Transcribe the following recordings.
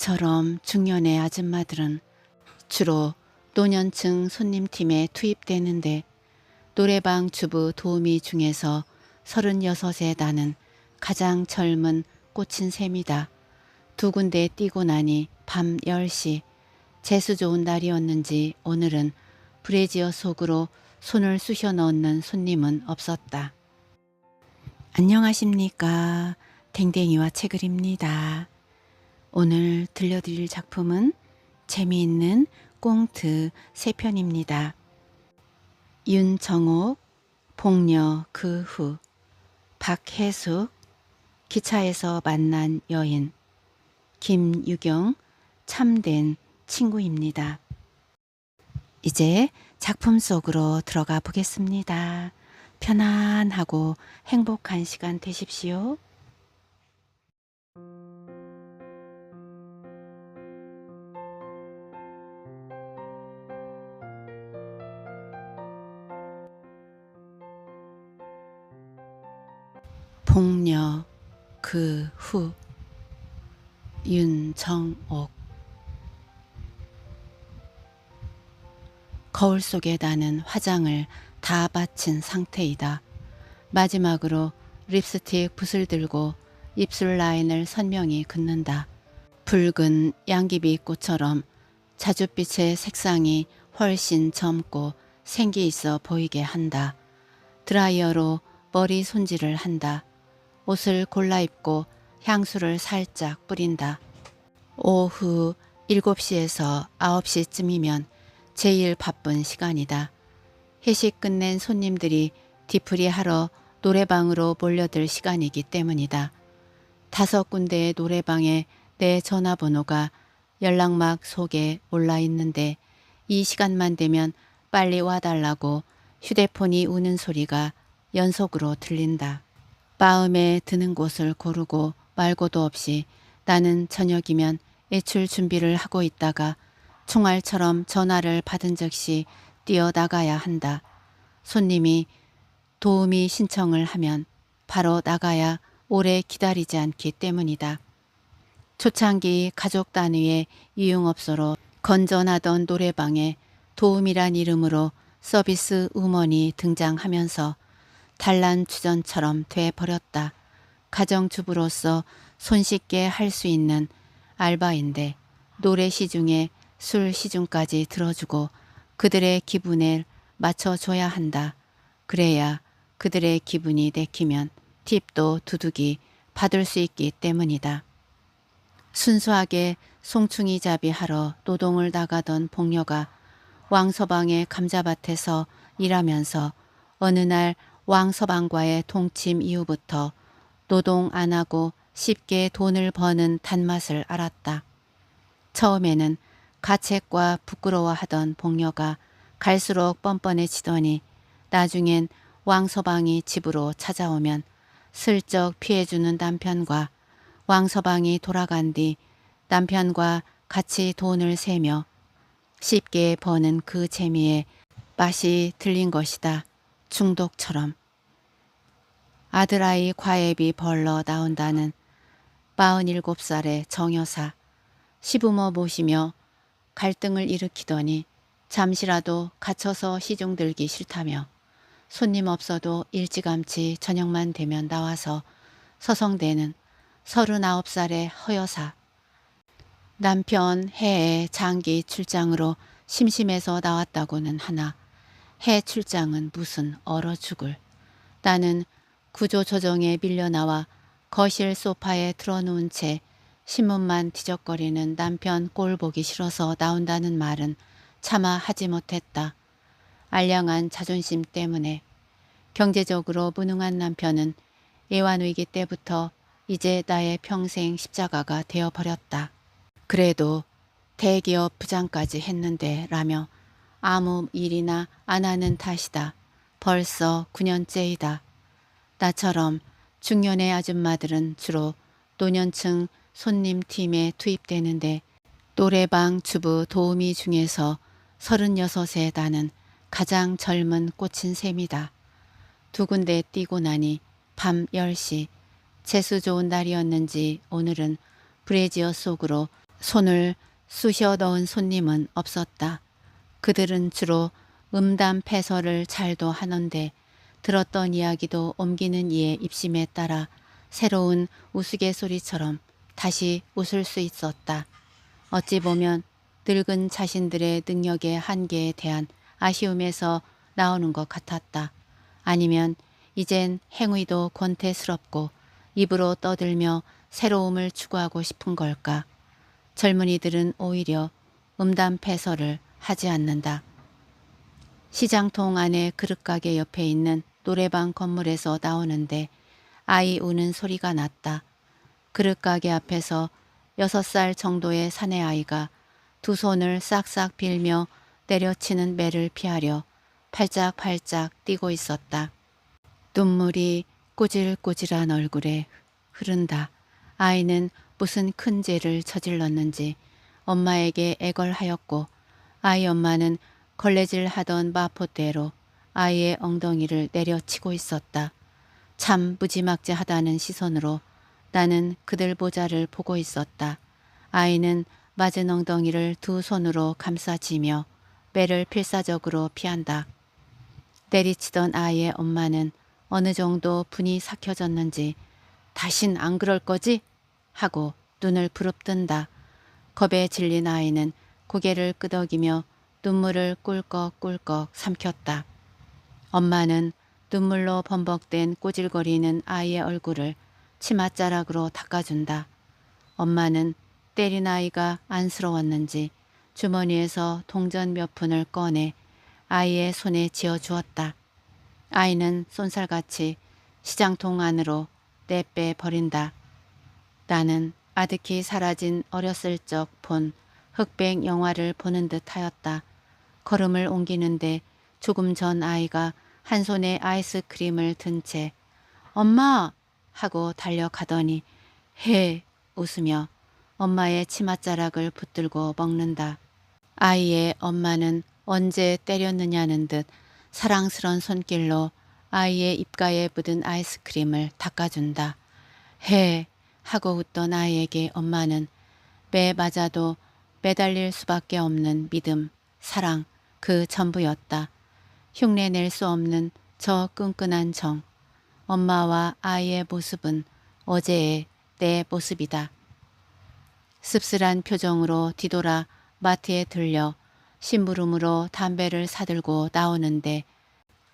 나처럼 중년의 아줌마들은 주로 노년층 손님팀에 투입되는데 노래방 주부 도우미 중에서 36에 나는 가장 젊은 꽂힌 셈이다. 두 군데 뛰고 나니 밤 10시 재수 좋은 날이었는지 오늘은 브래지어 속으로 손을 쑤셔 넣는 손님은 없었다. 안녕하십니까. 댕댕이와 채글입니다. 오늘 들려드릴 작품은 재미있는 꽁트 3편입니다. 윤정옥, 복녀 그 후, 박혜숙, 기차에서 만난 여인, 김유경, 참된 친구입니다. 이제 작품 속으로 들어가 보겠습니다. 편안하고 행복한 시간 되십시오. 복녀 그 후, 윤정옥. 거울 속에 나는 화장을 다 바친 상태이다. 마지막으로 립스틱 붓을 들고 입술 라인을 선명히 긋는다. 붉은 양귀비꽃처럼 자줏빛의 색상이 훨씬 젊고 생기 있어 보이게 한다. 드라이어로 머리 손질을 한다. 옷을 골라 입고 향수를 살짝 뿌린다. 오후 7시에서 9시쯤이면 제일 바쁜 시간이다. 회식 끝낸 손님들이 뒤풀이하러 노래방으로 몰려들 시간이기 때문이다. 5군데의 노래방에 내 전화번호가 연락막 속에 올라 있는데 이 시간만 되면 빨리 와달라고 휴대폰이 우는 소리가 연속으로 들린다. 마음에 드는 곳을 고르고 말고도 없이 나는 저녁이면 외출 준비를 하고 있다가 총알처럼 전화를 받은 즉시 뛰어나가야 한다. 손님이 도우미 신청을 하면 바로 나가야 오래 기다리지 않기 때문이다. 초창기 가족 단위의 유흥업소로 건전하던 노래방에 도우미란 이름으로 서비스 우먼이 등장하면서 단란주전처럼 돼버렸다. 가정주부로서 손쉽게 할 수 있는 알바인데 노래 시중에 술 시중까지 들어주고 그들의 기분에 맞춰줘야 한다. 그래야 그들의 기분이 내키면 팁도 두둑이 받을 수 있기 때문이다. 순수하게 송충이 잡이하러 노동을 나가던 복녀가 왕서방의 감자밭에서 일하면서 어느 날 왕서방과의 동침 이후부터 노동 안 하고 쉽게 돈을 버는 단맛을 알았다. 처음에는 가책과 부끄러워하던 복녀가 갈수록 뻔뻔해지더니 나중엔 왕서방이 집으로 찾아오면 슬쩍 피해주는 남편과 왕서방이 돌아간 뒤 남편과 같이 돈을 세며 쉽게 버는 그 재미에 맛이 들린 것이다. 중독처럼. 아들아이 과외비 벌러 나온다는 47살의 정여사. 시부모 모시며 갈등을 일으키더니 잠시라도 갇혀서 시중 들기 싫다며 손님 없어도 일찌감치 저녁만 되면 나와서 서성대는 39살의 허여사. 남편 해외 장기 출장으로 심심해서 나왔다고는 하나 해 출장은 무슨 얼어 죽을. 나는 구조조정에 밀려나와 거실 소파에 틀어놓은 채 신문만 뒤적거리는 남편 꼴 보기 싫어서 나온다는 말은 차마 하지 못했다. 알량한 자존심 때문에. 경제적으로 무능한 남편은 애완위기 때부터 이제 나의 평생 십자가가 되어버렸다. 그래도 대기업 부장까지 했는데 라며 아무 일이나 안 하는 탓이다. 벌써 9년째이다. 나처럼 중년의 아줌마들은 주로 노년층 손님팀에 투입되는데 노래방 주부 도우미 중에서 36에 나는 가장 젊은 꽂힌 셈이다. 두 군데 뛰고 나니 밤 10시 재수 좋은 날이었는지 오늘은 브래지어 속으로 손을 쑤셔 넣은 손님은 없었다. 그들은 주로 음담 패설을 잘도 하는데 들었던 이야기도 옮기는 이의 입심에 따라 새로운 우스갯소리처럼 다시 웃을 수 있었다. 어찌 보면 늙은 자신들의 능력의 한계에 대한 아쉬움에서 나오는 것 같았다. 아니면 이젠 행위도 권태스럽고 입으로 떠들며 새로움을 추구하고 싶은 걸까. 젊은이들은 오히려 음담패설을 하지 않는다. 시장통 안에 그릇가게 옆에 있는 노래방 건물에서 나오는데 아이 우는 소리가 났다. 그릇가게 앞에서 6살 정도의 사내아이가 두 손을 싹싹 빌며 내려치는 매를 피하려 팔짝팔짝 뛰고 있었다. 눈물이 꼬질꼬질한 얼굴에 흐른다. 아이는 무슨 큰 죄를 저질렀는지 엄마에게 애걸하였고 아이 엄마는 걸레질 하던 마포대로 아이의 엉덩이를 내려치고 있었다. 참 무지막지하다는 시선으로 나는 그들 모자를 보고 있었다. 아이는 맞은 엉덩이를 두 손으로 감싸지며 매를 필사적으로 피한다. 내리치던 아이의 엄마는 어느 정도 분이 삭혀졌는지 다신 안 그럴 거지? 하고 눈을 부릅뜬다. 겁에 질린 아이는 고개를 끄덕이며 눈물을 꿀꺽꿀꺽 삼켰다. 엄마는 눈물로 범벅된 꼬질거리는 아이의 얼굴을 치맛자락으로 닦아준다. 엄마는 때린 아이가 안쓰러웠는지 주머니에서 동전 몇 푼을 꺼내 아이의 손에 쥐어주었다. 아이는 쏜살같이 시장통 안으로 내빼 버린다. 나는 아득히 사라진 어렸을 적 본 흑백 영화를 보는 듯 하였다. 걸음을 옮기는데 조금 전 아이가 한 손에 아이스크림을 든 채 엄마! 하고 달려가더니 해 웃으며 엄마의 치맛자락을 붙들고 먹는다. 아이의 엄마는 언제 때렸느냐는 듯 사랑스런 손길로 아이의 입가에 묻은 아이스크림을 닦아준다. 해 하고 웃던 아이에게 엄마는 매 맞아도 매달릴 수밖에 없는 믿음, 사랑, 그 전부였다. 흉내낼 수 없는 저 끈끈한 정. 엄마와 아이의 모습은 어제의 내 모습이다. 씁쓸한 표정으로 뒤돌아 마트에 들려 심부름으로 담배를 사들고 나오는데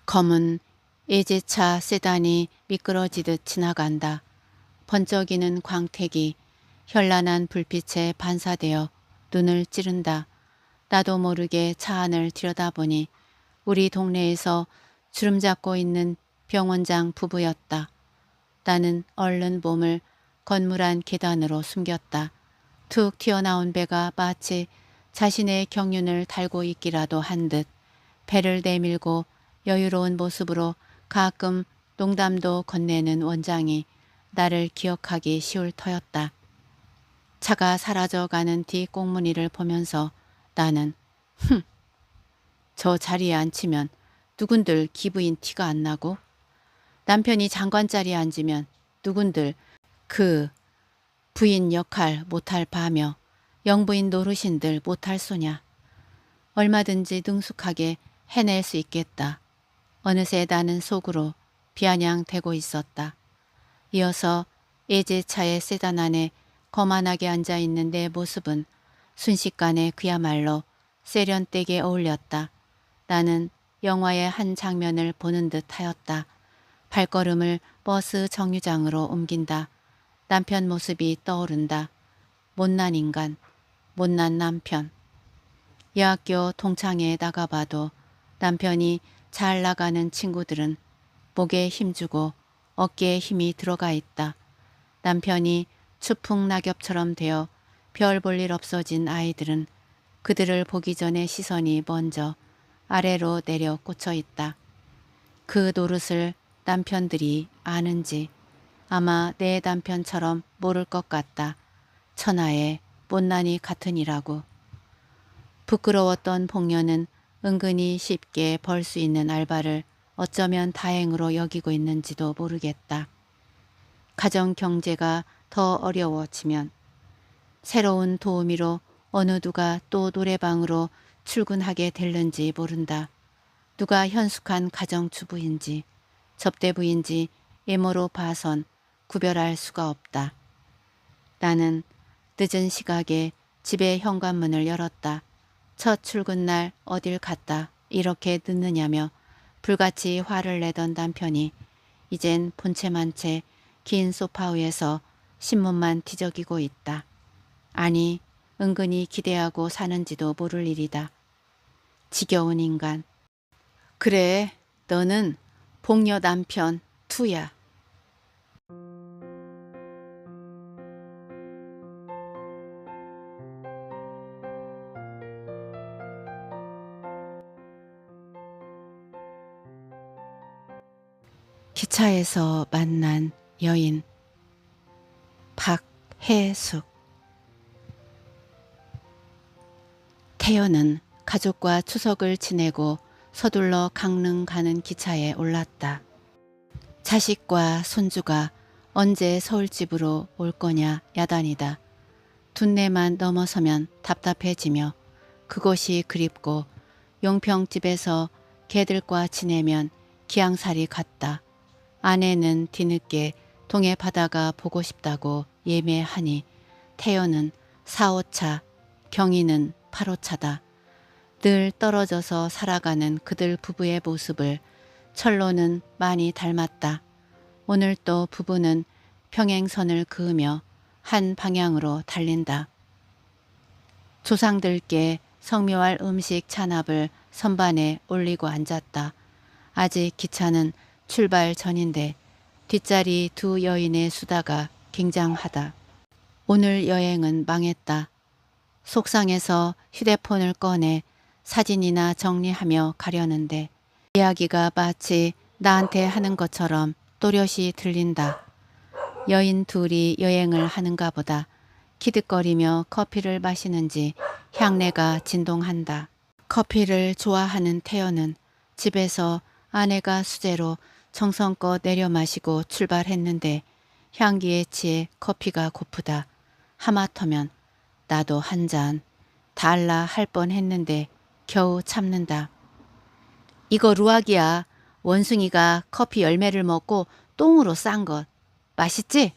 검은 예제차 세단이 미끄러지듯 지나간다. 번쩍이는 광택이 현란한 불빛에 반사되어 눈을 찌른다. 나도 모르게 차 안을 들여다보니 우리 동네에서 주름 잡고 있는 병원장 부부였다. 나는 얼른 몸을 건물 안 계단으로 숨겼다. 툭 튀어나온 배가 마치 자신의 경륜을 달고 있기라도 한 듯 배를 내밀고 여유로운 모습으로 가끔 농담도 건네는 원장이 나를 기억하기 쉬울 터였다. 차가 사라져가는 뒤 꽁무니를 보면서 나는 저 자리에 앉히면 누군들 기부인 티가 안 나고 남편이 장관 자리에 앉으면 누군들 그 부인 역할 못할 바며 영부인 노르신들 못할 소냐. 얼마든지 능숙하게 해낼 수 있겠다. 어느새 나는 속으로 비아냥대고 있었다. 이어서 예제차의 세단 안에 거만하게 앉아있는 내 모습은 순식간에 그야말로 세련되게 어울렸다. 나는 영화의 한 장면을 보는 듯 하였다. 발걸음을 버스 정류장으로 옮긴다. 남편 모습이 떠오른다. 못난 인간, 못난 남편. 여학교 동창회에 나가봐도 남편이 잘 나가는 친구들은 목에 힘주고 어깨에 힘이 들어가 있다. 남편이 추풍 낙엽처럼 되어 별 볼 일 없어진 아이들은 그들을 보기 전에 시선이 먼저 아래로 내려 꽂혀 있다. 그 노릇을 남편들이 아는지 아마 내 남편처럼 모를 것 같다. 천하의 못난이 같으니라고. 부끄러웠던 복녀는 은근히 쉽게 벌 수 있는 알바를 어쩌면 다행으로 여기고 있는지도 모르겠다. 가정 경제가 더 어려워지면 새로운 도우미로 어느 누가 또 노래방으로 출근하게 될는지 모른다. 누가 현숙한 가정주부인지 접대부인지 외모로 봐선 구별할 수가 없다. 나는 늦은 시각에 집의 현관문을 열었다. 첫 출근날 어딜 갔다 이렇게 늦느냐며 불같이 화를 내던 남편이 이젠 본체만 채 긴 소파 위에서 신문만 뒤적이고 있다. 아니, 은근히 기대하고 사는지도 모를 일이다. 지겨운 인간. 그래, 너는 복녀 남편 투야. 기차에서 만난 여인 박혜숙. 태연은 가족과 추석을 지내고 서둘러 강릉 가는 기차에 올랐다. 자식과 손주가 언제 서울집으로 올 거냐 야단이다. 둔내만 넘어서면 답답해지며 그곳이 그립고 용평집에서 개들과 지내면 기양살이 같다. 아내는 뒤늦게 동해 바다가 보고 싶다고 예매하니 태연은 4호차, 경희는 8호차다. 늘 떨어져서 살아가는 그들 부부의 모습을 철로는 많이 닮았다. 오늘 또 부부는 평행선을 그으며 한 방향으로 달린다. 조상들께 성묘할 음식 찬압을 선반에 올리고 앉았다. 아직 기차는 출발 전인데 뒷자리 두 여인의 수다가 굉장하다. 오늘 여행은 망했다. 속상해서 휴대폰을 꺼내 사진이나 정리하며 가려는데 이야기가 마치 나한테 하는 것처럼 또렷이 들린다. 여인 둘이 여행을 하는가 보다. 키득거리며 커피를 마시는지 향내가 진동한다. 커피를 좋아하는 태연은 집에서 아내가 수제로 정성껏 내려 마시고 출발했는데 향기에 취해 커피가 고프다. 하마터면 나도 한 잔 달라 할 뻔했는데 겨우 참는다. 이거 루악이야. 원숭이가 커피 열매를 먹고 똥으로 싼 것. 맛있지?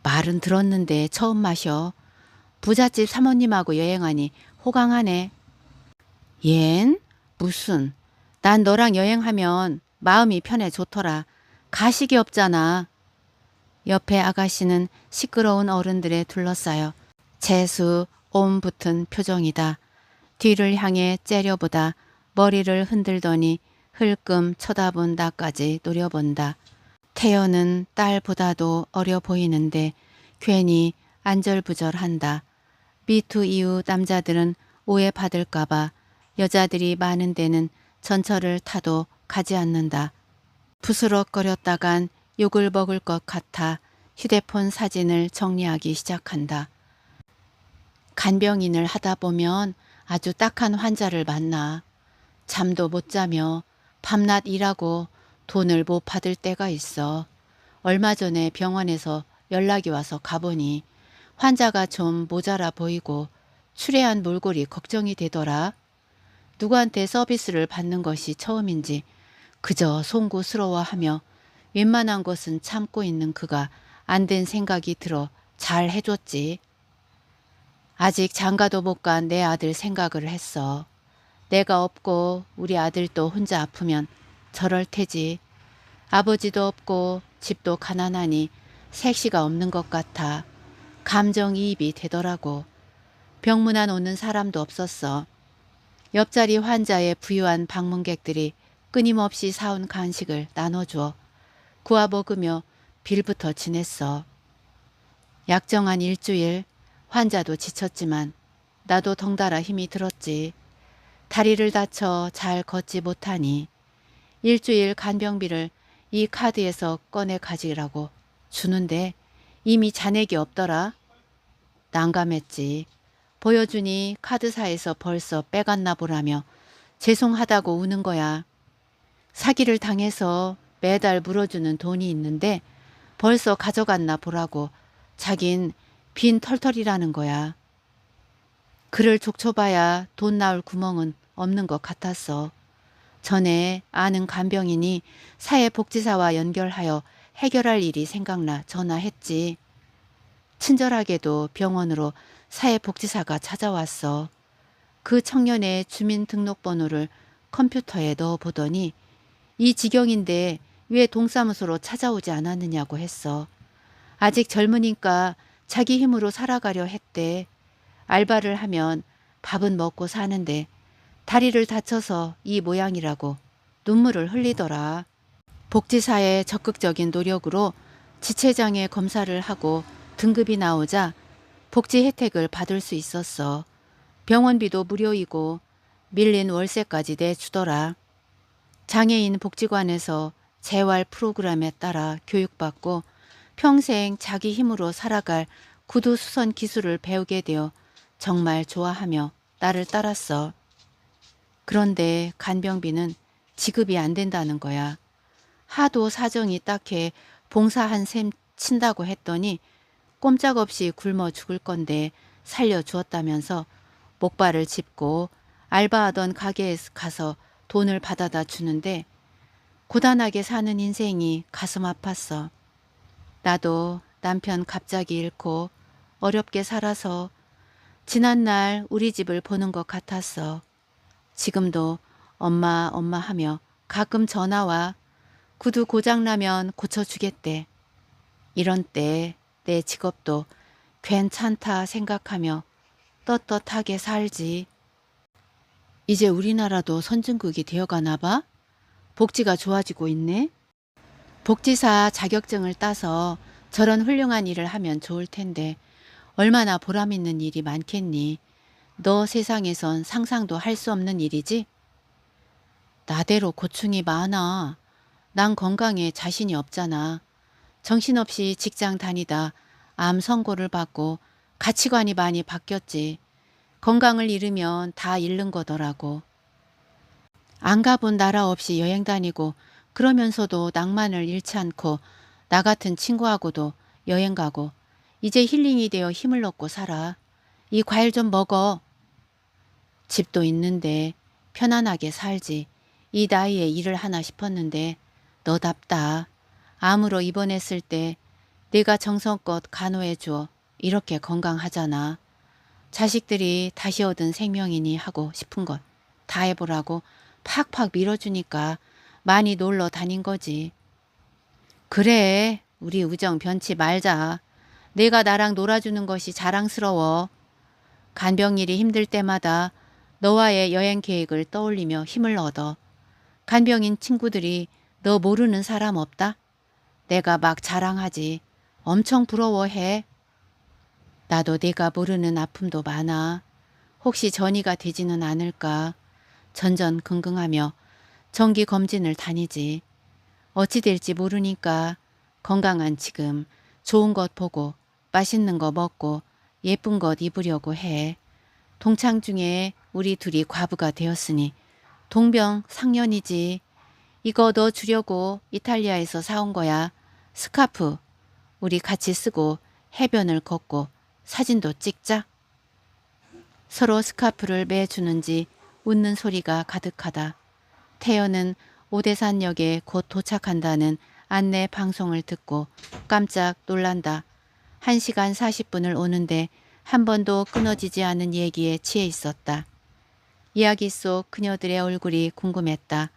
말은 들었는데 처음 마셔. 부잣집 사모님하고 여행하니 호강하네. 얜? 무슨. 난 너랑 여행하면 마음이 편해 좋더라. 가식이 없잖아. 옆에 아가씨는 시끄러운 어른들에 둘러싸여 재수 옴 붙은 표정이다. 뒤를 향해 째려보다 머리를 흔들더니 흘끔 쳐다본 나까지 노려본다. 태연은 딸보다도 어려 보이는데 괜히 안절부절한다. 미투 이후 남자들은 오해받을까봐 여자들이 많은 데는 전철을 타도 가지 않는다. 부스럭거렸다간 욕을 먹을 것 같아 휴대폰 사진을 정리하기 시작한다. 간병인을 하다 보면 아주 딱한 환자를 만나. 잠도 못 자며 밤낮 일하고 돈을 못 받을 때가 있어. 얼마 전에 병원에서 연락이 와서 가보니 환자가 좀 모자라 보이고 추레한 몰골이 걱정이 되더라. 누구한테 서비스를 받는 것이 처음인지 그저 송구스러워하며 웬만한 것은 참고 있는 그가 안 된 생각이 들어 잘 해줬지. 아직 장가도 못 간 내 아들 생각을 했어. 내가 없고 우리 아들도 혼자 아프면 저럴 테지. 아버지도 없고 집도 가난하니 색시가 없는 것 같아. 감정이입이 되더라고. 병문안 오는 사람도 없었어. 옆자리 환자의 부유한 방문객들이 끊임없이 사온 간식을 나눠줘 구워 먹으며 빌부터 지냈어. 약정한 일주일 환자도 지쳤지만 나도 덩달아 힘이 들었지. 다리를 다쳐 잘 걷지 못하니 일주일 간병비를 이 카드에서 꺼내 가지라고 주는데 이미 잔액이 없더라. 난감했지. 보여주니 카드사에서 벌써 빼갔나 보라며 죄송하다고 우는 거야. 사기를 당해서 매달 물어주는 돈이 있는데 벌써 가져갔나 보라고 자긴 빈 털털이라는 거야. 그를 족쳐봐야 돈 나올 구멍은 없는 것 같았어. 전에 아는 간병인이 사회복지사와 연결하여 해결할 일이 생각나 전화했지. 친절하게도 병원으로 사회복지사가 찾아왔어. 그 청년의 주민등록번호를 컴퓨터에 넣어보더니 이 지경인데 왜 동사무소로 찾아오지 않았느냐고 했어. 아직 젊으니까 자기 힘으로 살아가려 했대. 알바를 하면 밥은 먹고 사는데 다리를 다쳐서 이 모양이라고 눈물을 흘리더라. 복지사의 적극적인 노력으로 지체장애 검사를 하고 등급이 나오자 복지 혜택을 받을 수 있었어. 병원비도 무료이고 밀린 월세까지 내주더라. 장애인 복지관에서 재활 프로그램에 따라 교육받고 평생 자기 힘으로 살아갈 구두수선 기술을 배우게 되어 정말 좋아하며 나를 따랐어. 그런데 간병비는 지급이 안 된다는 거야. 하도 사정이 딱해 봉사한 셈 친다고 했더니 꼼짝없이 굶어 죽을 건데 살려주었다면서 목발을 짚고 알바하던 가게에 가서 돈을 받아다 주는데 고단하게 사는 인생이 가슴 아팠어. 나도 남편 갑자기 잃고 어렵게 살아서 지난날 우리 집을 보는 것 같았어. 지금도 엄마 엄마 하며 가끔 전화와. 구두 고장나면 고쳐주겠대. 이런 때 내 직업도 괜찮다 생각하며 떳떳하게 살지. 이제 우리나라도 선진국이 되어가나 봐? 복지가 좋아지고 있네. 복지사 자격증을 따서 저런 훌륭한 일을 하면 좋을 텐데 얼마나 보람 있는 일이 많겠니. 너 세상에선 상상도 할 수 없는 일이지? 나대로 고충이 많아. 난 건강에 자신이 없잖아. 정신없이 직장 다니다 암 선고를 받고 가치관이 많이 바뀌었지. 건강을 잃으면 다 잃는 거더라고. 안 가본 나라 없이 여행 다니고 그러면서도 낭만을 잃지 않고 나 같은 친구하고도 여행 가고 이제 힐링이 되어 힘을 얻고 살아. 이 과일 좀 먹어. 집도 있는데 편안하게 살지. 이 나이에 일을 하나 싶었는데 너답다. 암으로 입원했을 때 내가 정성껏 간호해 줘. 이렇게 건강하잖아. 자식들이 다시 얻은 생명이니 하고 싶은 것 다 해보라고 팍팍 밀어주니까 많이 놀러 다닌 거지. 그래, 우리 우정 변치 말자. 내가 나랑 놀아주는 것이 자랑스러워. 간병일이 힘들 때마다 너와의 여행 계획을 떠올리며 힘을 얻어. 간병인 친구들이 너 모르는 사람 없다? 내가 막 자랑하지. 엄청 부러워해. 나도 내가 모르는 아픔도 많아. 혹시 전이가 되지는 않을까. 전전긍긍하며 정기검진을 다니지. 어찌 될지 모르니까 건강한 지금 좋은 것 보고 맛있는 거 먹고 예쁜 것 입으려고 해. 동창 중에 우리 둘이 과부가 되었으니 동병상련이지. 이거 너 주려고 이탈리아에서 사온 거야. 스카프. 우리 같이 쓰고 해변을 걷고 사진도 찍자. 서로 스카프를 매주는지 웃는 소리가 가득하다. 태연은 오대산역에 곧 도착한다는 안내 방송을 듣고 깜짝 놀란다. 1시간 40분을 오는데 한 번도 끊어지지 않은 얘기에 취해 있었다. 이야기 속 그녀들의 얼굴이 궁금했다.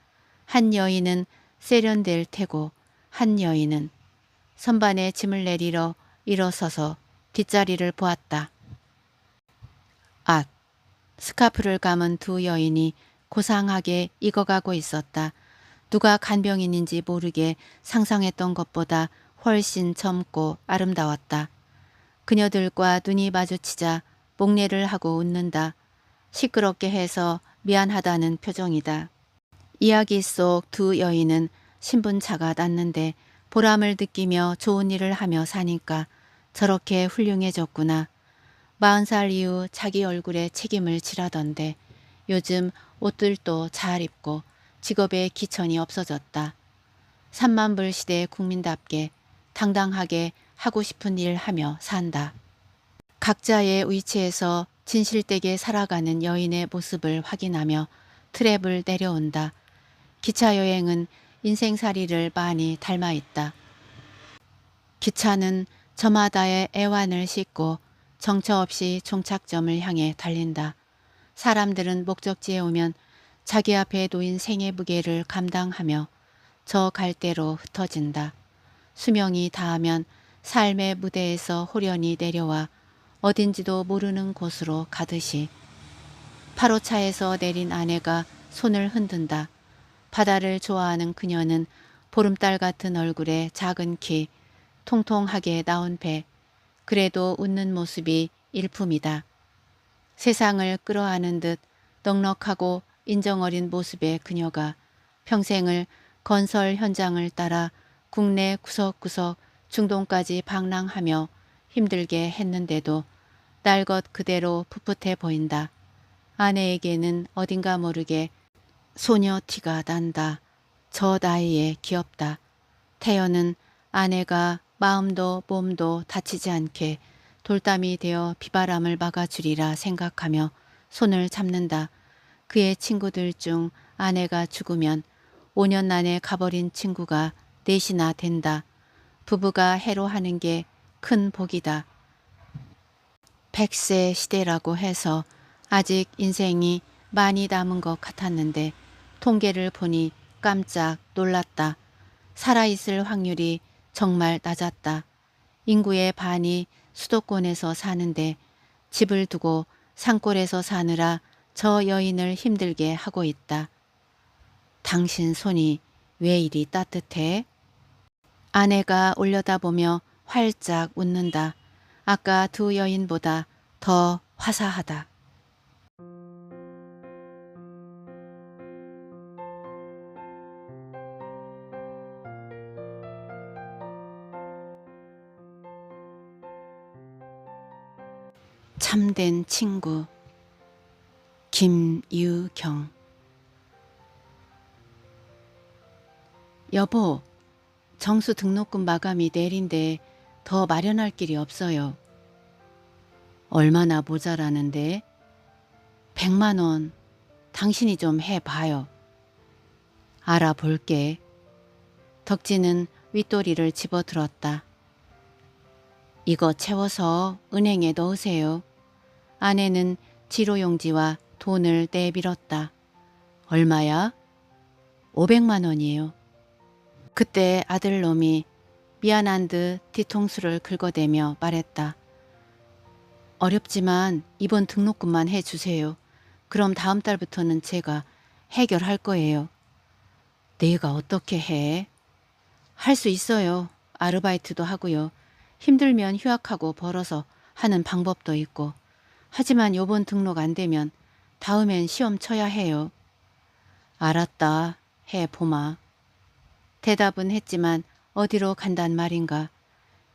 한 여인은 세련될 테고 한 여인은 선반에 짐을 내리러 일어서서 뒷자리를 보았다. 앗! 스카프를 감은 두 여인이 고상하게 익어가고 있었다. 누가 간병인인지 모르게 상상했던 것보다 훨씬 젊고 아름다웠다. 그녀들과 눈이 마주치자 목례를 하고 웃는다. 시끄럽게 해서 미안하다는 표정이다. 이야기 속 두 여인은 신분차가 났는데 보람을 느끼며 좋은 일을 하며 사니까 저렇게 훌륭해졌구나. 40살 이후 자기 얼굴에 책임을 지라던데 요즘 옷들도 잘 입고 직업에 기천이 없어졌다. 3만 불 시대 국민답게 당당하게 하고 싶은 일 하며 산다. 각자의 위치에서 진실되게 살아가는 여인의 모습을 확인하며 트랩을 내려온다. 기차 여행은 인생살이를 많이 닮아 있다. 기차는 저마다의 애완을 싣고 정처 없이 종착점을 향해 달린다. 사람들은 목적지에 오면 자기 앞에 놓인 생의 무게를 감당하며 저 갈대로 흩어진다. 수명이 다하면 삶의 무대에서 호련히 내려와 어딘지도 모르는 곳으로 가듯이 8호차에서 내린 아내가 손을 흔든다. 바다를 좋아하는 그녀는 보름달 같은 얼굴에 작은 키, 통통하게 나온 배, 그래도 웃는 모습이 일품이다. 세상을 끌어안은 듯 넉넉하고 인정어린 모습의 그녀가 평생을 건설 현장을 따라 국내 구석구석 중동까지 방랑하며 힘들게 했는데도 날 것 그대로 풋풋해 보인다. 아내에게는 어딘가 모르게 소녀 티가 난다. 저 나이에 귀엽다. 태연은 아내가 마음도 몸도 다치지 않게 돌담이 되어 비바람을 막아주리라 생각하며 손을 잡는다. 그의 친구들 중 아내가 죽으면 5년 안에 가버린 친구가 넷이나 된다. 부부가 해로하는 게 큰 복이다. 100세 시대라고 해서 아직 인생이 많이 남은 것 같았는데 통계를 보니 깜짝 놀랐다. 살아있을 확률이 정말 낮았다. 인구의 반이 수도권에서 사는데 집을 두고 산골에서 사느라 저 여인을 힘들게 하고 있다. 당신 손이 왜 이리 따뜻해? 아내가 올려다보며 활짝 웃는다. 아까 두 여인보다 더 화사하다. 참된 친구 김유경. 여보, 정수 등록금 마감이 내일인데 더 마련할 길이 없어요. 얼마나 모자라는데? 100만 원 당신이 좀 해봐요. 알아볼게. 덕진은 윗도리를 집어들었다. 이거 채워서 은행에 넣으세요. 아내는 지로용지와 돈을 내밀었다. 얼마야? 500만 원이에요. 그때 아들놈이 미안한 듯 뒤통수를 긁어대며 말했다. 어렵지만 이번 등록금만 해주세요. 그럼 다음 달부터는 제가 해결할 거예요. 내가 어떻게 해? 할 수 있어요. 아르바이트도 하고요. 힘들면 휴학하고 벌어서 하는 방법도 있고. 하지만 요번 등록 안 되면 다음엔 시험 쳐야 해요. 알았다. 해보마. 대답은 했지만 어디로 간단 말인가.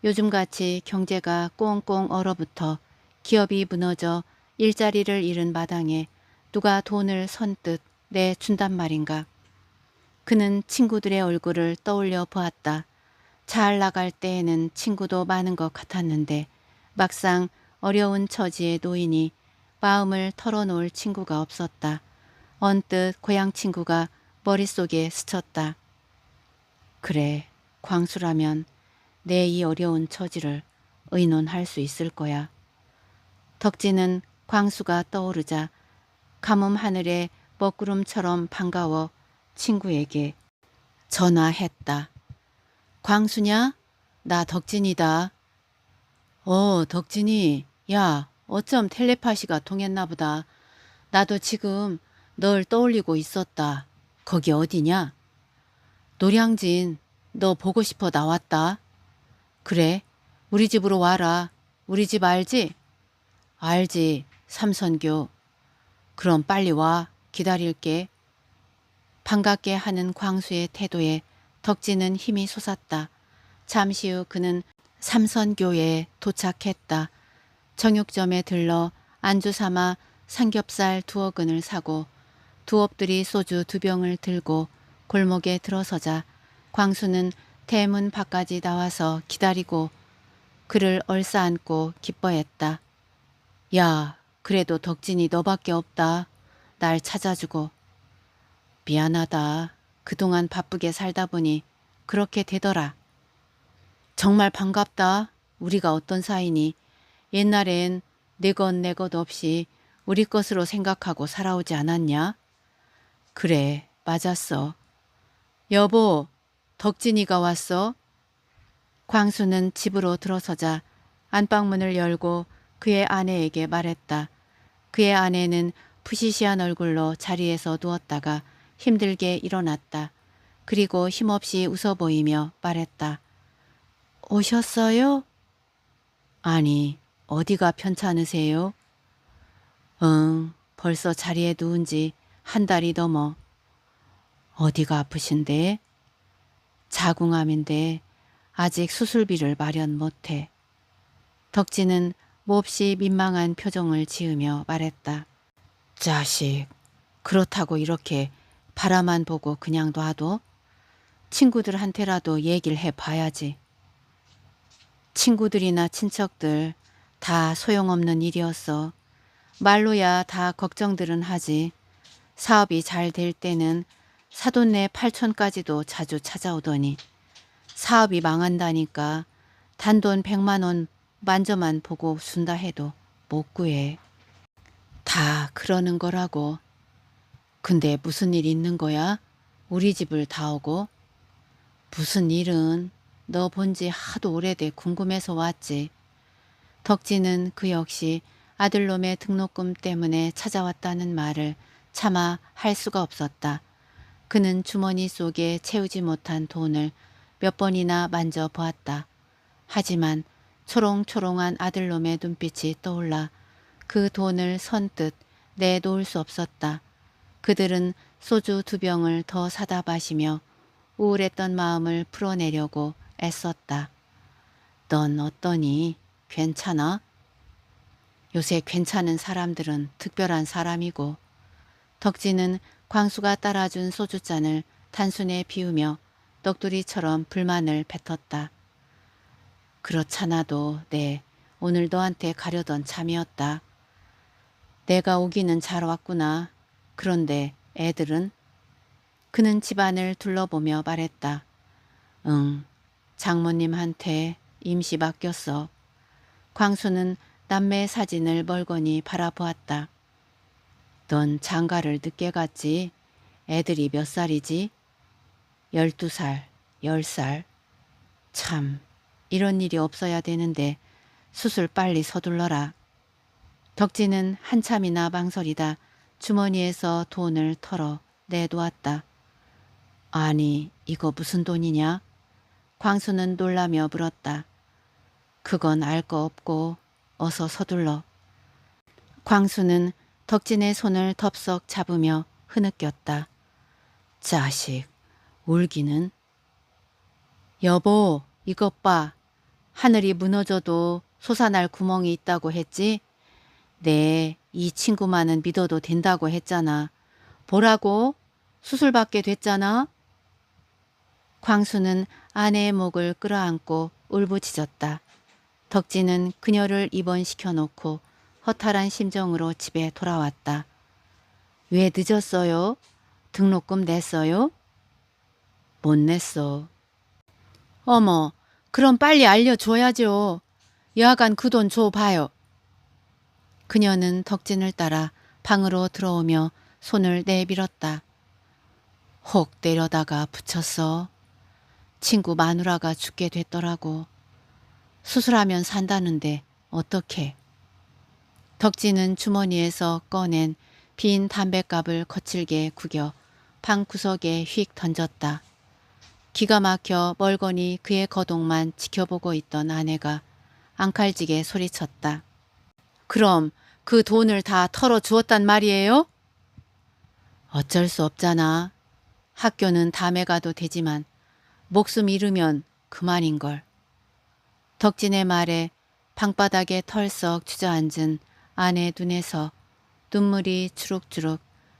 요즘같이 경제가 꽁꽁 얼어붙어 기업이 무너져 일자리를 잃은 마당에 누가 돈을 선뜻 내준단 말인가. 그는 친구들의 얼굴을 떠올려 보았다. 잘 나갈 때에는 친구도 많은 것 같았는데 막상 어려운 처지에 놓이니 마음을 털어놓을 친구가 없었다. 언뜻 고향 친구가 머릿속에 스쳤다. 그래, 광수라면 내 이 어려운 처지를 의논할 수 있을 거야. 덕진은 광수가 떠오르자 가뭄 하늘에 먹구름처럼 반가워 친구에게 전화했다. 광수냐? 나 덕진이다. 덕진이. 야, 어쩜 텔레파시가 통했나 보다. 나도 지금 널 떠올리고 있었다. 거기 어디냐? 노량진. 너 보고 싶어 나왔다. 그래? 우리 집으로 와라. 우리 집 알지? 알지. 삼선교. 그럼 빨리 와. 기다릴게. 반갑게 하는 광수의 태도에 덕진은 힘이 솟았다. 잠시 후 그는 삼선교에 도착했다. 정육점에 들러 안주 삼아 삼겹살 2어근을 사고 두업들이 소주 2병을 들고 골목에 들어서자 광수는 대문 밖까지 나와서 기다리고 그를 얼싸안고 기뻐했다. 야, 그래도 덕진이 너밖에 없다. 날 찾아주고. 미안하다. 그동안 바쁘게 살다 보니 그렇게 되더라. 정말 반갑다. 우리가 어떤 사이니? 옛날엔 내 것 내 것 없이 우리 것으로 생각하고 살아오지 않았냐? 그래, 맞았어. 여보, 덕진이가 왔어? 광수는 집으로 들어서자 안방문을 열고 그의 아내에게 말했다. 그의 아내는 푸시시한 얼굴로 자리에서 누웠다가 힘들게 일어났다. 그리고 힘없이 웃어 보이며 말했다. 오셨어요? 아니, 어디가 편찮으세요? 응, 벌써 자리에 누운 지 한 달이 넘어. 어디가 아프신데? 자궁암인데 아직 수술비를 마련 못해. 덕진은 몹시 민망한 표정을 지으며 말했다. 자식, 그렇다고 이렇게 바라만 보고 그냥 놔둬? 친구들한테라도 얘기를 해봐야지. 친구들이나 친척들 다 소용없는 일이었어. 말로야 다 걱정들은 하지. 사업이 잘 될 때는 사돈네 8촌까지도 자주 찾아오더니 사업이 망한다니까 단돈 100만 원 만져만 보고 준다 해도 못 구해. 다 그러는 거라고. 근데 무슨 일 있는 거야? 우리 집을 다 오고. 무슨 일은 너 본지 하도 오래돼 궁금해서 왔지. 덕진은 그 역시 아들놈의 등록금 때문에 찾아왔다는 말을 차마 할 수가 없었다. 그는 주머니 속에 채우지 못한 돈을 몇 번이나 만져보았다. 하지만 초롱초롱한 아들놈의 눈빛이 떠올라 그 돈을 선뜻 내놓을 수 없었다. 그들은 소주 2병을 더 사다 마시며 우울했던 마음을 풀어내려고 애썼다. 넌 어떠니? 괜찮아? 요새 괜찮은 사람들은 특별한 사람이고. 덕진은 광수가 따라준 소주잔을 단순에 비우며 넋두리처럼 불만을 뱉었다. 그렇잖아도 오늘 너한테 가려던 참이었다. 내가 오기는 잘 왔구나. 그런데 애들은? 그는 집안을 둘러보며 말했다. 응, 장모님한테 임시 맡겼어. 광수는 남매 사진을 멀거니 바라보았다. 넌 장가를 늦게 갔지? 애들이 몇 살이지? 12살, 10살. 참, 이런 일이 없어야 되는데 수술 빨리 서둘러라. 덕진은 한참이나 망설이다 주머니에서 돈을 털어 내놓았다. 아니, 이거 무슨 돈이냐? 광수는 놀라며 물었다. 그건 알 거 없고 어서 서둘러. 광수는 덕진의 손을 덥석 잡으며 흐느꼈다. 자식, 울기는? 여보, 이것 봐. 하늘이 무너져도 솟아날 구멍이 있다고 했지? 이 친구만은 믿어도 된다고 했잖아. 보라고? 수술받게 됐잖아. 광수는 아내의 목을 끌어안고 울부짖었다. 덕진은 그녀를 입원시켜놓고 허탈한 심정으로 집에 돌아왔다. 왜 늦었어요? 등록금 냈어요? 못 냈어. 어머, 그럼 빨리 알려줘야죠. 여하간 그 돈 줘봐요. 그녀는 덕진을 따라 방으로 들어오며 손을 내밀었다. 혹 내려다가 붙였어. 친구 마누라가 죽게 됐더라고. 수술하면 산다는데 어떡해. 덕진은 주머니에서 꺼낸 빈 담뱃갑을 거칠게 구겨 방 구석에 휙 던졌다. 기가 막혀 멀거니 그의 거동만 지켜보고 있던 아내가 앙칼지게 소리쳤다. 그럼 그 돈을 다 털어주었단 말이에요? 어쩔 수 없잖아. 학교는 다음에 가도 되지만 목숨 잃으면 그만인걸. 덕진의 말에 방바닥에 털썩 주저앉은 아내 눈에서 눈물이 주룩주룩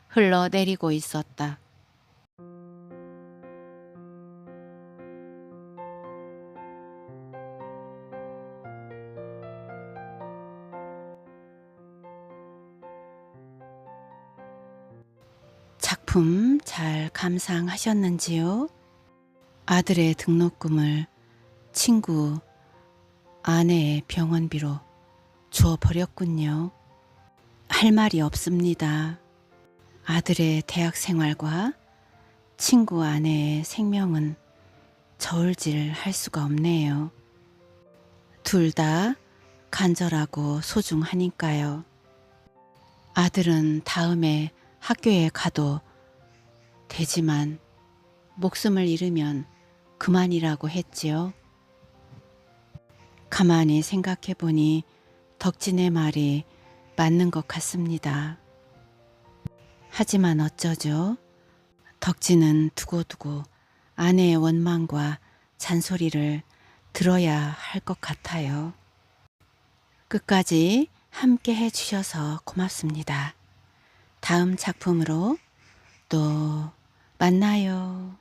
흘러내리고 있었다. 작품 잘 감상하셨는지요? 아들의 등록금을 친구 아내의 병원비로 주어버렸군요. 할 말이 없습니다. 아들의 대학 생활과 친구 아내의 생명은 저울질 할 수가 없네요. 둘 다 간절하고 소중하니까요. 아들은 다음에 학교에 가도 되지만 목숨을 잃으면 그만이라고 했지요. 가만히 생각해 보니 덕진의 말이 맞는 것 같습니다. 하지만 어쩌죠? 덕진은 두고두고 아내의 원망과 잔소리를 들어야 할 것 같아요. 끝까지 함께 해주셔서 고맙습니다. 다음 작품으로 또 만나요.